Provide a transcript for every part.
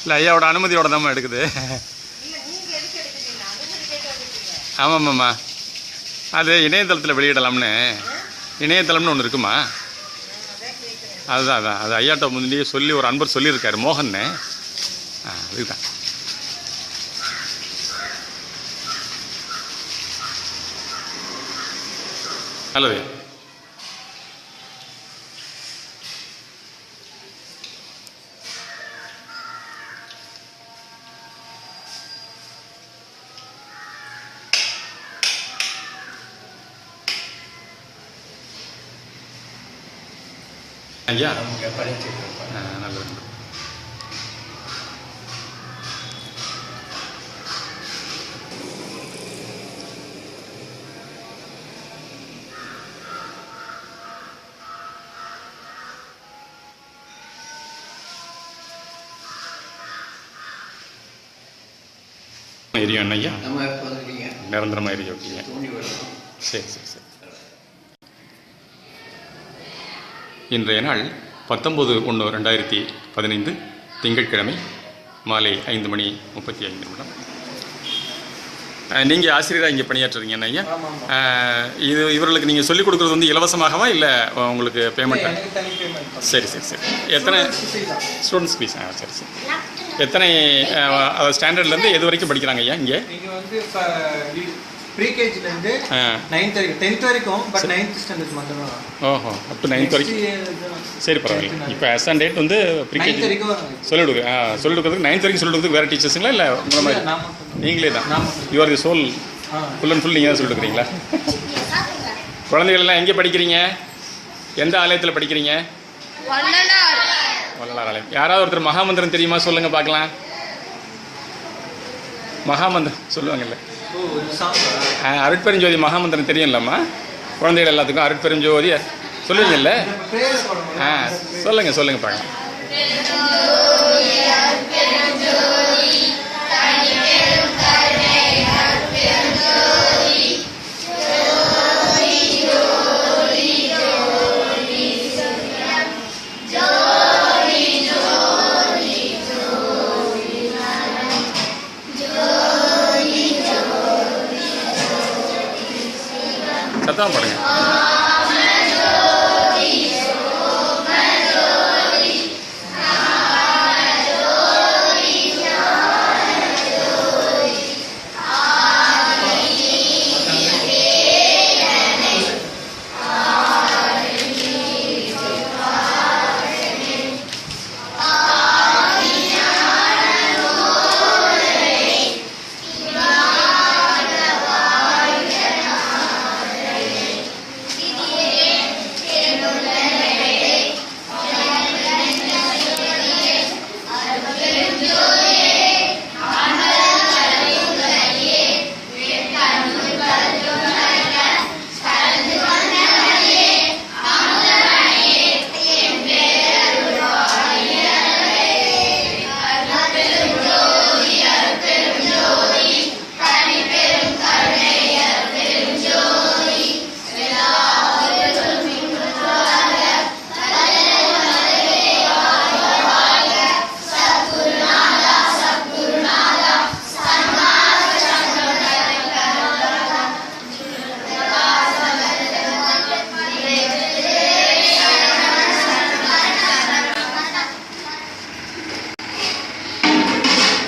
இல்லை ஐயாவோட அனுமதியோட தான் எடுக்குது. ஆமாம்மாம்மா, அது இணையதளத்தில் வெளியிடலாம்னு இணையதளம்னு ஒன்று இருக்குமா? அதுதான் அது ஐயாட்ட முன்னாடியே சொல்லி ஒரு அன்பர் சொல்லியிருக்காரு, மோகன்னு. அதுதான். நல்லது. ஐயா நல்லது. எரியும் ஐயா, நிரந்தரமாக எரிய வைப்பீங்க. சரி சரி சரி. இன்றைய நாள் 19/1/2015 திங்கட்கிழமை மாலை 5:35. நீங்கள் ஆசிரியராக இங்கே பணியாற்றுறீங்க ஐயா. இது இவர்களுக்கு நீங்கள் சொல்லிக் கொடுக்குறது வந்து இலவசமாகவா இல்லை உங்களுக்கு பேமெண்ட்டா? சரி சரி சரி. எத்தனை ஸ்டூடெண்ட்ஸ் ஃபீஸ்? சரி சரி. எத்தனை ஸ்டாண்டர்ட்லேருந்து எது வரைக்கும் படிக்கிறாங்க ஐயா இங்கே? வந்து ப்ரீகேஜிலேருந்து 9th வரைக்கும், 10th வரைக்கும், பட் 9th ஸ்டாண்டர்ட் மட்டும்தான். ஓஹோ, அப் டு 9th வரைக்கும். சரி, பரவாயில்ல. இப்போ ஆஸ் ஆன் டேட் வந்து ப்ரீகேஜி சொல்லிக் கொடுக்குறதுக்கு 9th வரைக்கும் சொல்லிக் கொடுக்குறதுக்கு வேறு டீச்சர்ஸுங்களா இல்லை உங்களை மாதிரி நீங்களே தான்? You are the soul, full and full நீங்கள் தான் சொல்லிக் கொடுக்குறீங்களா? குழந்தைகள் எல்லாம் எங்கே படிக்கிறீங்க? எந்த ஆலயத்தில் படிக்கிறீங்க? வள்ளலார் ஆலயம். யாராவது ஒருத்தர் மகாமந்திரம் தெரியுமா? சொல்லுங்கள் பார்க்கலாம். மகாமந்திரம் சொல்லுவாங்கல்ல, அருட்பெருஞ்சோதி மகாமந்திரம் தெரியும்லம்மா? குழந்தைகள் எல்லாத்துக்கும் அருட்பெருஞ்சோதி சொல்லுவீங்கல்ல? சொல்லுங்கள் சொல்லுங்கள் பார்க்கலாம். சத்தம் பாடுங்க.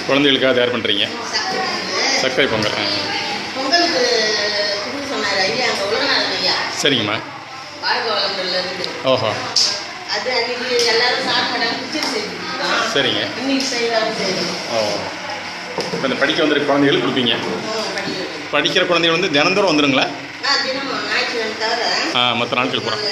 குழந்தைகளுக்காக தயார் பண்ணுறீங்க சர்க்கரை பொங்கல். சரிங்கம்மா. ஓஹோ, சரிங்க. ஓ, இப்போ இந்த படிக்க வந்துருக்க குழந்தைகளுக்கு கொடுப்பீங்க. படிக்கிற குழந்தைகள் வந்து தினந்தோறும் வந்துடுங்களா? மற்ற நாட்கள் போகிறோம்.